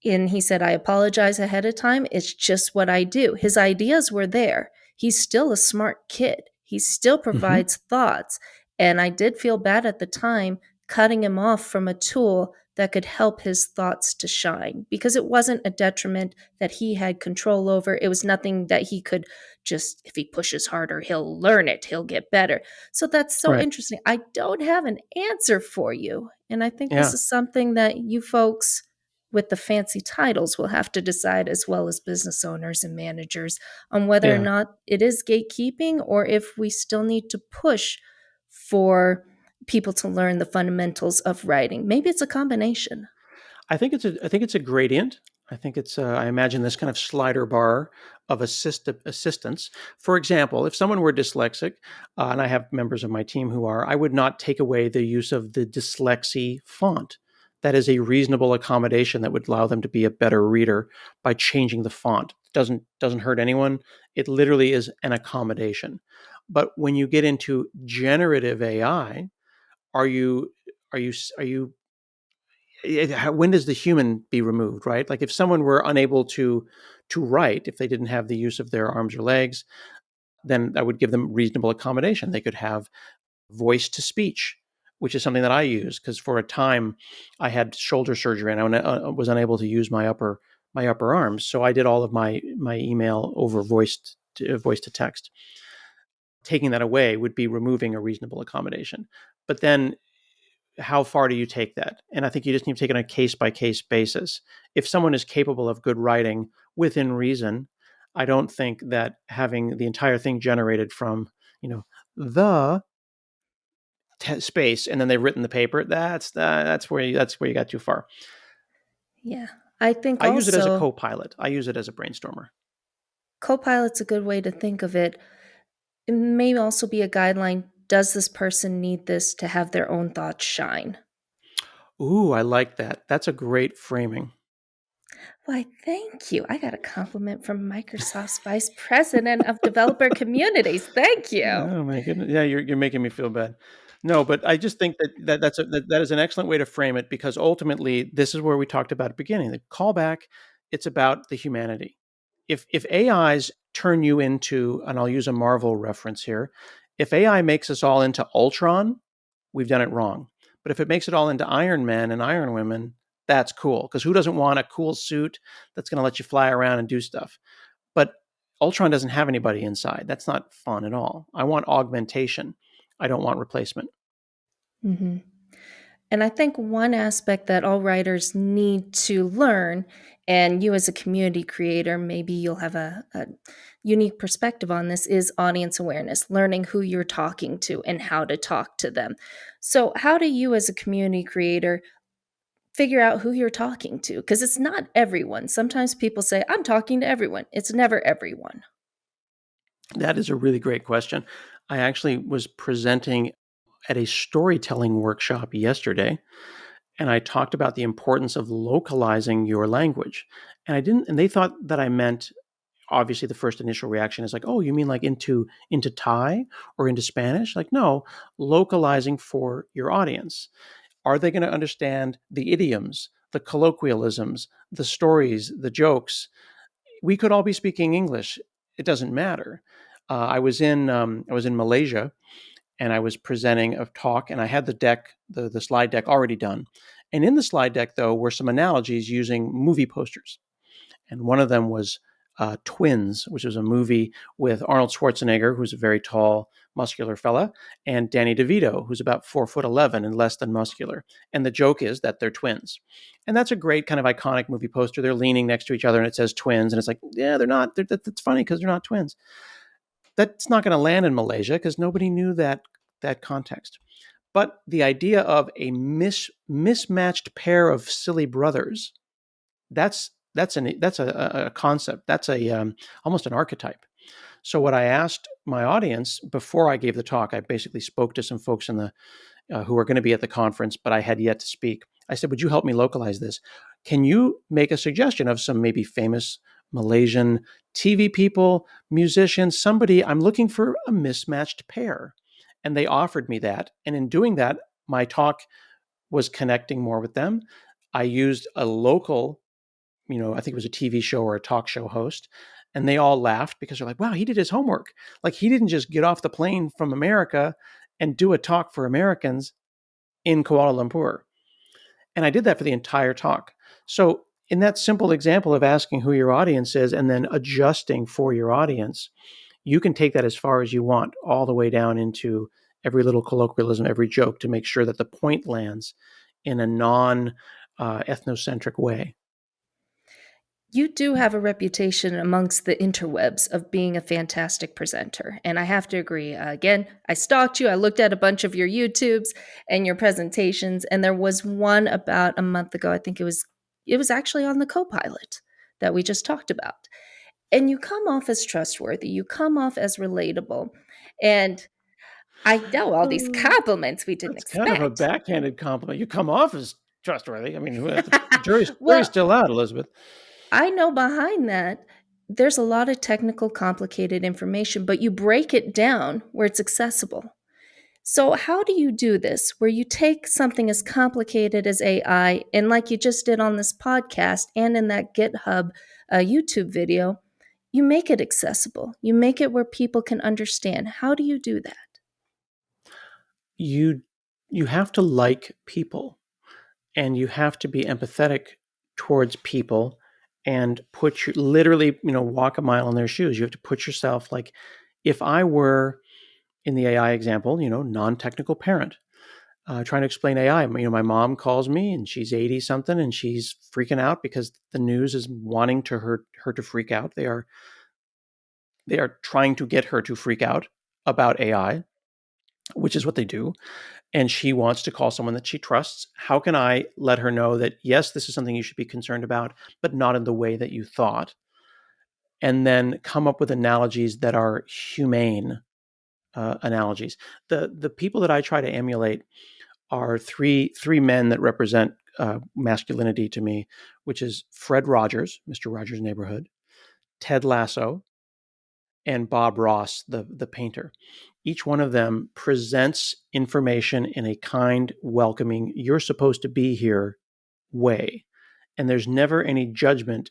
And he said, I apologize ahead of time. It's just what I do. His ideas were there. He's still a smart kid. He still Hmm. provides thoughts. And I did feel bad at the time cutting him off from a tool that could help his thoughts to shine because it wasn't a detriment that he had control over. It was nothing that he could just, if he pushes harder, he'll learn it, he'll get better. So that's so Right. interesting. I don't have an answer for you. And I think this Yeah. is something that you folks with the fancy titles will have to decide, as well as business owners and managers, on whether or Yeah. not it is gatekeeping or if we still need to push for people to learn the fundamentals of writing. Maybe it's a combination. I think it's a gradient. I think it's I imagine this kind of slider bar of assistance. For example, if someone were dyslexic, and I have members of my team who are, I would not take away the use of the dyslexie font. That is a reasonable accommodation that would allow them to be a better reader by changing the font. Doesn't hurt anyone. It literally is an accommodation. But when you get into generative AI, are you are you when does the human be removed, right? Like if someone were unable to write, if they didn't have the use of their arms or legs, then that would give them reasonable accommodation. They could have voice to speech, which is something that I use because for a time I had shoulder surgery and I was unable to use my upper arms, so I did all of my email over voice to text. Taking that away would be removing a reasonable accommodation. But then how far do you take that? And I think you just need to take it on a case by case basis. If someone is capable of good writing within reason, I don't think that having the entire thing generated from, the space and then they've written the paper, that's where you got too far. Yeah. I think I use it as a also co-pilot. I use it as a brainstormer. Copilot's a good way to think of it. It may also be a guideline. Does this person need this to have their own thoughts shine? Ooh, I like that. That's a great framing. Why, thank you. I got a compliment from Microsoft's Vice President of Developer Communities. Thank you. Oh my goodness! Yeah, you're making me feel bad. No, but I just think that is an excellent way to frame it because ultimately this is where we talked about at the beginning. The callback, it's about the humanity. If AIs turn you into, and I'll use a Marvel reference here, if AI makes us all into Ultron, we've done it wrong. But if it makes it all into Iron Man and Iron Women, that's cool because who doesn't want a cool suit that's going to let you fly around and do stuff? But Ultron doesn't have anybody inside. That's not fun at all. I want augmentation. I don't want replacement. hmm And I think one aspect that all writers need to learn, and you as a community creator, maybe you'll have a unique perspective on this, is audience awareness, learning who you're talking to and how to talk to them. So, how do you as a community creator figure out who you're talking to? Because it's not everyone. Sometimes people say, I'm talking to everyone. It's never everyone. That is a really great question. I actually was presenting at a storytelling workshop yesterday, and I talked about the importance of localizing your language. And I didn't, and they thought that I meant, obviously the first initial reaction is like, oh, you mean like into Thai or into Spanish? Like, no, localizing for your audience. Are they going to understand the idioms, the colloquialisms, the stories, the jokes? We could all be speaking English. It doesn't matter. I was in Malaysia, and I was presenting a talk, and I had the slide deck already done. And in the slide deck, though, were some analogies using movie posters. And one of them was Twins, which was a movie with Arnold Schwarzenegger, who's a very tall, muscular fella, and Danny DeVito, who's about 4'11" and less than muscular. And the joke is that they're twins. And that's a great kind of iconic movie poster. They're leaning next to each other, and it says twins. And it's like, yeah, they're not. That's funny because they're not twins. That's not going to land in Malaysia because nobody knew that context. But the idea of a mismatched pair of silly brothers, that's a concept. That's almost an archetype. So what I asked my audience before I gave the talk, I basically spoke to some folks in the who were going to be at the conference, but I had yet to speak. I said, "Would you help me localize this? Can you make a suggestion of some maybe famous Malaysian TV people, musicians, somebody, I'm looking for a mismatched pair. And they offered me that. And in doing that, my talk was connecting more with them. I used a local, I think it was a TV show or a talk show host, and they all laughed because they're like, wow, he did his homework. Like, he didn't just get off the plane from America and do a talk for Americans in Kuala Lumpur. And I did that for the entire talk. So in that simple example of asking who your audience is and then adjusting for your audience, you can take that as far as you want, all the way down into every little colloquialism, every joke, to make sure that the point lands in a non-ethnocentric way. You do have a reputation amongst the interwebs of being a fantastic presenter. And I have to agree. Again, I stalked you. I looked at a bunch of your YouTubes and your presentations. And there was one about a month ago. I think it was actually on the Copilot that we just talked about. And you come off as trustworthy. You come off as relatable. And I know all these compliments we didn't That's kind of a expect. backhanded compliment. You come off as trustworthy. I mean, the jury's Well, still out, Elizabeth. I know behind that, there's a lot of technical, complicated information, but you break it down where it's accessible. So, how do you do this where you take something as complicated as AI and, like you just did on this podcast and in that GitHub YouTube video, you make it accessible? You make it where people can understand. How do you do that? You have to like people, and you have to be empathetic towards people, and literally, walk a mile in their shoes. You have to put yourself, like, if I were in the AI example, non-technical parent, trying to explain AI. My mom calls me and she's 80 something and she's freaking out because the news is wanting her to freak out. They are trying to get her to freak out about AI, which is what they do. And she wants to call someone that she trusts. How can I let her know that, yes, this is something you should be concerned about, but not in the way that you thought? And then come up with analogies that are humane analogies. The people that I try to emulate are three men that represent masculinity to me, which is Fred Rogers, Mr. Rogers' Neighborhood, Ted Lasso, and Bob Ross, the painter. Each one of them presents information in a kind, welcoming, you're supposed to be here way. And there's never any judgment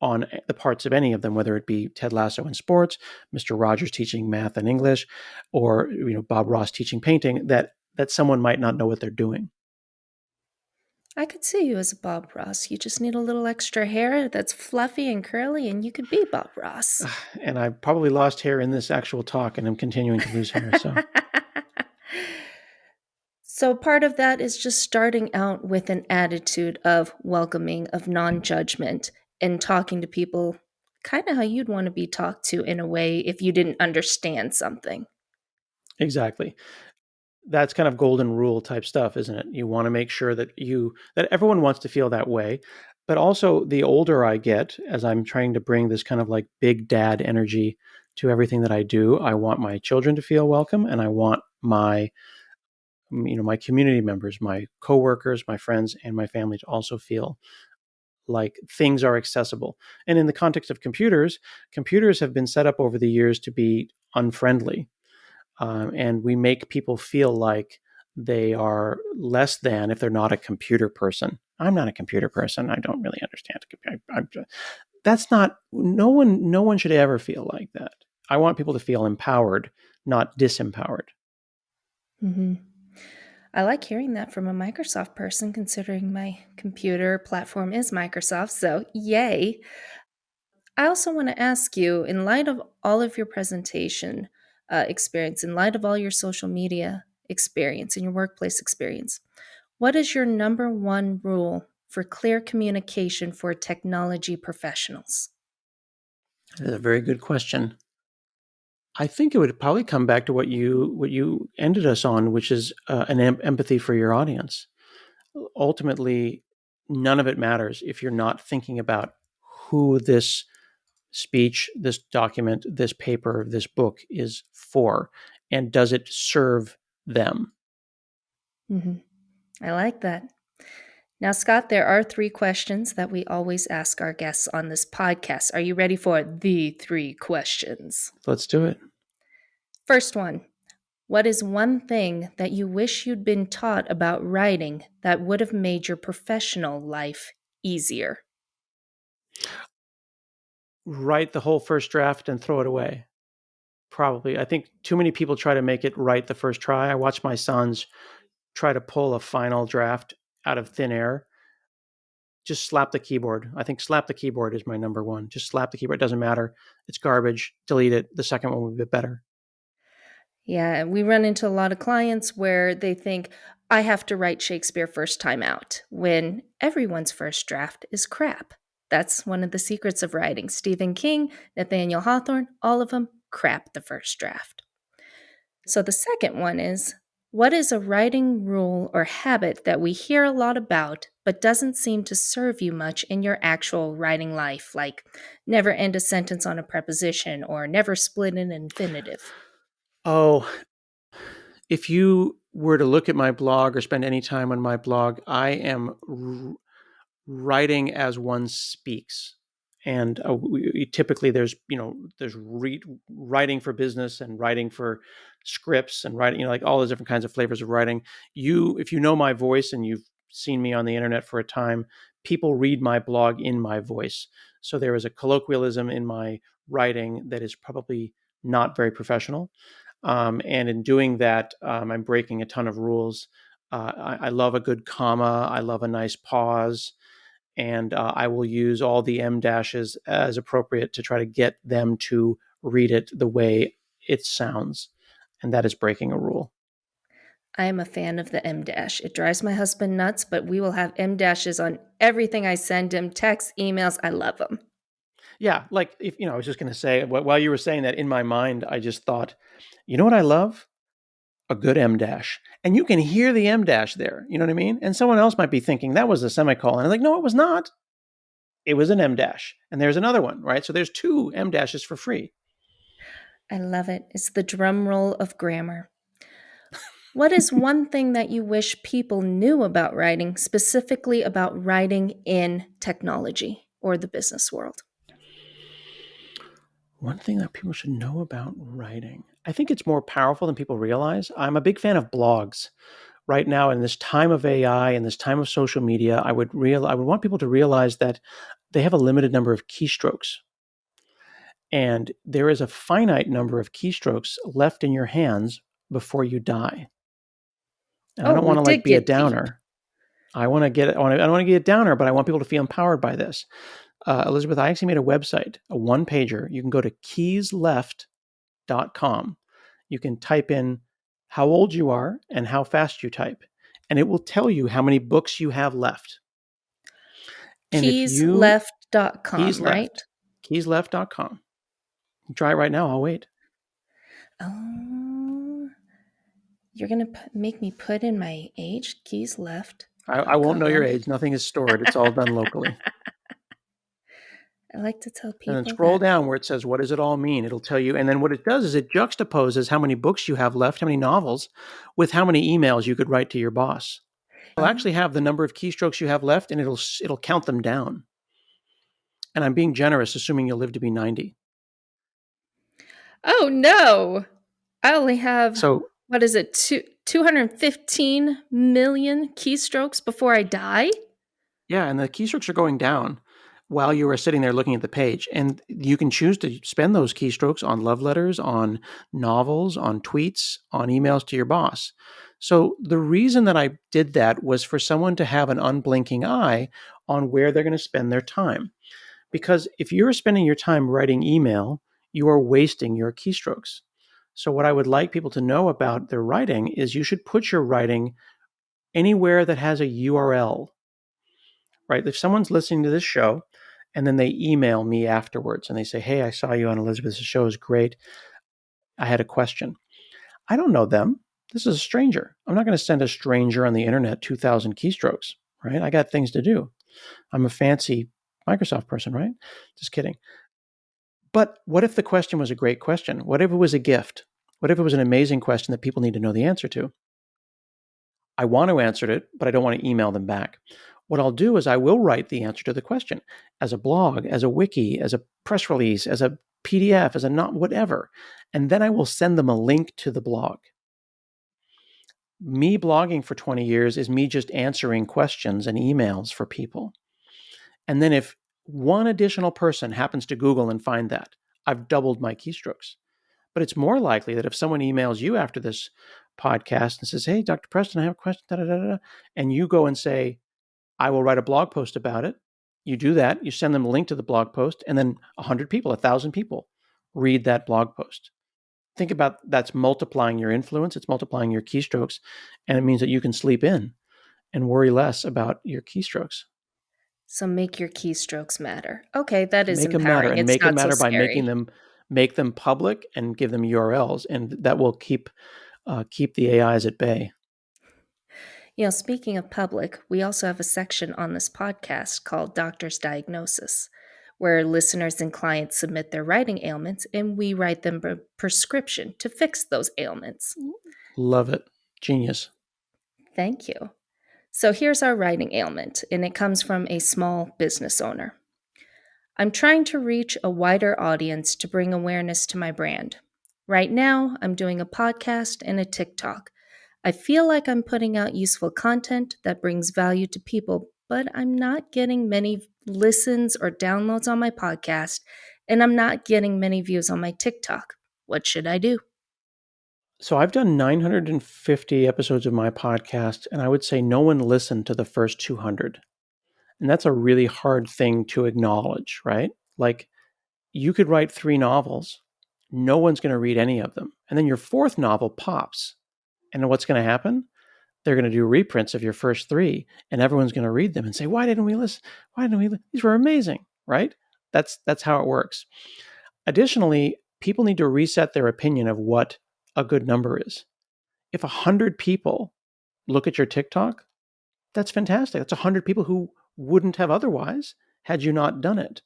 on the parts of any of them, whether it be Ted Lasso in sports, Mr. Rogers teaching math and English, or Bob Ross teaching painting, that someone might not know what they're doing. I could see you as a Bob Ross. You just need a little extra hair that's fluffy and curly, and you could be Bob Ross. And I probably lost hair in this actual talk, and I'm continuing to lose hair. So, So part of that is just starting out with an attitude of welcoming, of non-judgment, and talking to people kind of how you'd want to be talked to in a way if you didn't understand something. exactly. That's kind of golden rule type stuff, isn't it? You want to make sure that everyone wants to feel that way. But also, the older I get, as I'm trying to bring this kind of like big dad energy to everything that I do, I want my children to feel welcome, and I want my community members, my coworkers, my friends, and my family to also feel like things are accessible. And in the context of computers have been set up over the years to be unfriendly. And we make people feel like they are less than if they're not a computer person. I'm not a computer person. I don't really understand. That's not, no one should ever feel like that. I want people to feel empowered, not disempowered. Mm-hmm. I like hearing that from a Microsoft person, considering my computer platform is Microsoft, so yay. I also want to ask you, in light of all of your presentation experience, in light of all your social media experience and your workplace experience, what is your number one rule for clear communication for technology professionals? That's a very good question. I think it would probably come back to what you ended us on, which is an empathy for your audience. Ultimately, none of it matters if you're not thinking about who this speech, this document, this paper, this book is for, and does it serve them? Mm-hmm. I like that. Now, Scott, there are 3 questions that we always ask our guests on this podcast. Are you ready for the 3 questions? Let's do it. First one. What is one thing that you wish you'd been taught about writing that would have made your professional life easier? Write the whole first draft and throw it away. Probably. I think too many people try to make it right the first try. I watched my sons try to pull a final draft out of thin air. Just slap the keyboard. I think slap the keyboard is my number one. Just slap the keyboard. It doesn't matter. It's garbage. Delete it. The second one will be better. Yeah, we run into a lot of clients where they think, I have to write Shakespeare first time out, when everyone's first draft is crap. That's one of the secrets of writing. Stephen King, Nathaniel Hawthorne, all of them crap the first draft. So the second one is, what is a writing rule or habit that we hear a lot about but doesn't seem to serve you much in your actual writing life, like never end a sentence on a preposition or never split an infinitive? Oh, if you were to look at my blog or spend any time on my blog, I am writing as one speaks. And typically there's writing for business and writing for scripts and writing, like all those different kinds of flavors of writing. If you know my voice and you've seen me on the internet for a time, people read my blog in my voice. So there is a colloquialism in my writing that is probably not very professional. And in doing that, I'm breaking a ton of rules. I love a good comma. I love a nice pause. And I will use all the M dashes as appropriate to try to get them to read it the way it sounds. And that is breaking a rule. I am a fan of the M dash. It drives my husband nuts, but we will have M dashes on everything I send him, texts, emails. I love them. Yeah, like I was just going to say, while you were saying that, in my mind, I just thought, you know what I love? A good M dash. And you can hear the M dash there. You know what I mean? And someone else might be thinking that was a semicolon. I'm like, no, it was not. It was an M dash. And there's another one, right? So there's 2 M dashes for free. I love it. It's the drum roll of grammar. What is one thing that you wish people knew about writing, specifically about writing in technology or the business world? One thing that people should know about writing. I think it's more powerful than people realize. I'm a big fan of blogs. Right now, in this time of AI and this time of social media, I would want people to realize that they have a limited number of keystrokes. And there is a finite number of keystrokes left in your hands before you die. And I don't want to be a downer. I don't want to get a downer, but I want people to feel empowered by this. Elizabeth, I actually made a website, a one-pager. You can go to keysleft.com. You can type in how old you are and how fast you type, and it will tell you how many books you have left. And Keysleft.com, right? Keysleft.com. Try it right now. I'll wait. Oh, you're going to make me put in my age? Keys left. I won't know your age. Nothing is stored. It's all done locally. I like to tell people. And then scroll down where it says, what does it all mean? It'll tell you. And then what it does is it juxtaposes how many books you have left, how many novels, with how many emails you could write to your boss. It'll actually have the number of keystrokes you have left, and it'll count them down. And I'm being generous, assuming you'll live to be 90. Oh, no. I only have, 215 million keystrokes before I die? Yeah, and the keystrokes are going down while you are sitting there looking at the page. And you can choose to spend those keystrokes on love letters, on novels, on tweets, on emails to your boss. So the reason that I did that was for someone to have an unblinking eye on where they're going to spend their time. Because if you're spending your time writing email, you are wasting your keystrokes. So what I would like people to know about their writing is you should put your writing anywhere that has a URL. Right? If someone's listening to this show and then they email me afterwards and they say, hey, I saw you on Elizabeth's show, is great. I had a question. I don't know them. This is a stranger. I'm not going to send a stranger on the internet 2,000 keystrokes, right? I got things to do. I'm a fancy Microsoft person, right? Just kidding. But what if the question was a great question? What if it was a gift? What if it was an amazing question that people need to know the answer to? I want to answer it, but I don't want to email them back. What I'll do is I will write the answer to the question as a blog, as a wiki, as a press release, as a PDF, as a not whatever. And then I will send them a link to the blog. Me blogging for 20 years is me just answering questions and emails for people. And then if one additional person happens to Google and find that, I've doubled my keystrokes. But it's more likely that if someone emails you after this podcast and says, hey, Dr. Preston, I have a question, da, da, da, da, and you go and say, I will write a blog post about it. You do that, you send them a link to the blog post, and then 100 people, 1,000 people read that blog post. Think about that's multiplying your influence, it's multiplying your keystrokes, and it means that you can sleep in and worry less about your keystrokes. So make your keystrokes matter. Okay, that is Make them matter, empowering. and It's make them not so matter by scary. make them public and give them URLs, and that will keep the AIs at bay. Speaking of public, we also have a section on this podcast called Doctor's Diagnosis, where listeners and clients submit their writing ailments and we write them a prescription to fix those ailments. Love it. Genius. Thank you. So here's our writing ailment, and it comes from a small business owner. I'm trying to reach a wider audience to bring awareness to my brand. Right now, I'm doing a podcast and a TikTok. I feel like I'm putting out useful content that brings value to people, but I'm not getting many listens or downloads on my podcast, and I'm not getting many views on my TikTok. What should I do? So I've done 950 episodes of my podcast, and I would say no one listened to the first 200. And that's a really hard thing to acknowledge, right? Like you could write 3 novels, no one's going to read any of them. And then your 4th novel pops. And what's going to happen? They're going to do reprints of your first 3, and everyone's going to read them and say, why didn't we listen? Why didn't we listen? These were amazing, right? That's how it works. Additionally, people need to reset their opinion of what a good number is. If 100 people look at your TikTok, that's fantastic. That's 100 people who wouldn't have otherwise had you not done it.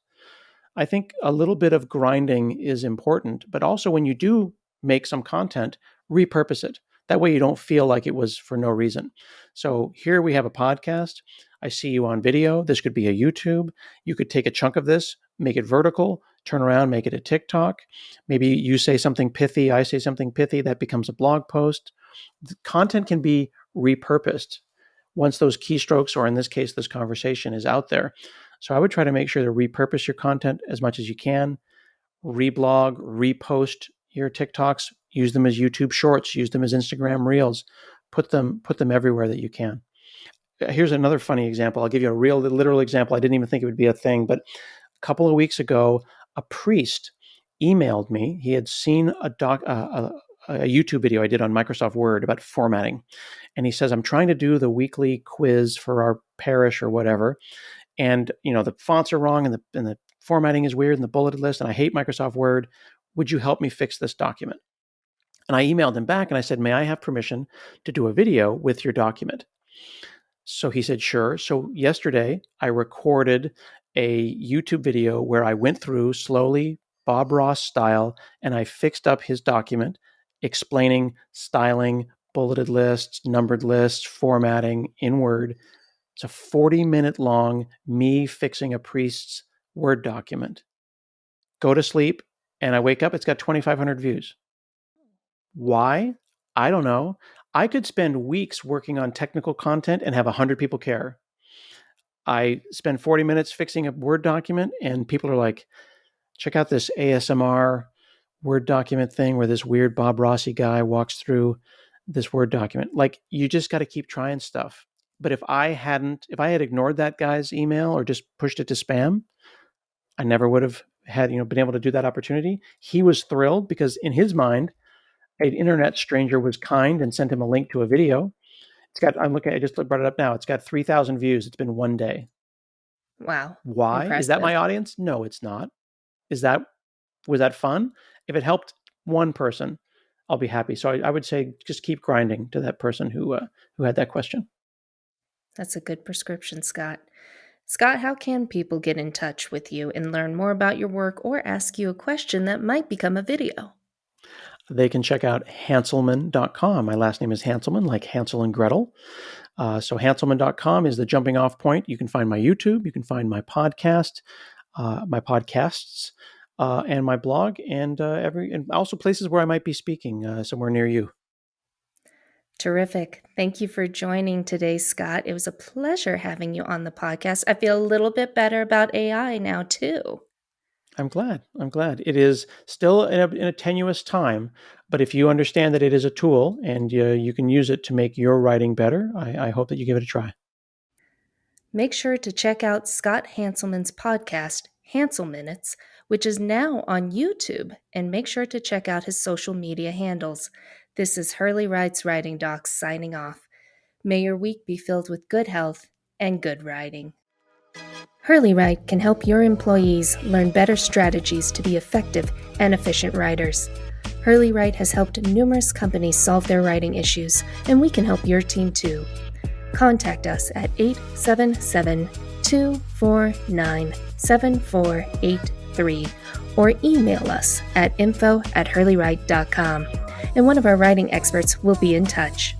I think a little bit of grinding is important, but also when you do make some content, repurpose it. That way you don't feel like it was for no reason. So here we have a podcast. I see you on video. This could be a YouTube. You could take a chunk of this, make it vertical, turn around, make it a TikTok. Maybe you say something pithy, I say something pithy, that becomes a blog post. The content can be repurposed once those keystrokes, or in this case, this conversation is out there. So I would try to make sure to repurpose your content as much as you can, reblog, repost your TikToks, use them as YouTube shorts, use them as Instagram reels, put them everywhere that you can. Here's another funny example. I'll give you a real literal example. I didn't even think it would be a thing, but a couple of weeks ago, a priest emailed me. He had seen a YouTube video I did on Microsoft Word about formatting. And he says, I'm trying to do the weekly quiz for our parish or whatever. And, the fonts are wrong and the formatting is weird and the bulleted list, and I hate Microsoft Word. Would you help me fix this document? And I emailed him back and I said, may I have permission to do a video with your document? So he said, sure. So yesterday I recorded a YouTube video where I went through slowly, Bob Ross style, and I fixed up his document, explaining styling, bulleted lists, numbered lists, formatting in Word. It's a 40-minute long me fixing a priest's Word document. Go to sleep, and I wake up, it's got 2,500 views. Why? I don't know. I could spend weeks working on technical content and have 100 people care. I spend 40 minutes fixing a Word document, and people are like, check out this ASMR Word document thing where this weird Bob Rossi guy walks through this Word document. Like, you just got to keep trying stuff. But if I had ignored that guy's email or just pushed it to spam, I never would have had, been able to do that opportunity. He was thrilled because in his mind, an internet stranger was kind and sent him a link to a video. I just brought it up now. It's got 3,000 views. It's been one day. Wow. Why? Is that Impressive. my audience? No, it's not. Was that fun? If it helped one person, I'll be happy. So I would say just keep grinding to that person who had that question. That's a good prescription, Scott. Scott, how can people get in touch with you and learn more about your work or ask you a question that might become a video? they can check out Hanselman.com. My last name is Hanselman, like Hansel and Gretel. So Hanselman.com is the jumping off point. You can find my YouTube, you can find my podcast, my podcasts, and my blog, and also places where I might be speaking somewhere near you. Terrific. Thank you for joining today, Scott. It was a pleasure having you on the podcast. I feel a little bit better about AI now, too. I'm glad. It is still in a tenuous time, but if you understand that it is a tool and you can use it to make your writing better, I hope that you give it a try. Make sure to check out Scott Hanselman's podcast, Hansel Minutes, which is now on YouTube, and make sure to check out his social media handles. This is Hurley Writes Writing Docs signing off. May your week be filled with good health and good writing. Hurley Write can help your employees learn better strategies to be effective and efficient writers. Hurley Write has helped numerous companies solve their writing issues, and we can help your team too. Contact us at 877-249-7483 or email us at info@hurleywrite.com, and one of our writing experts will be in touch.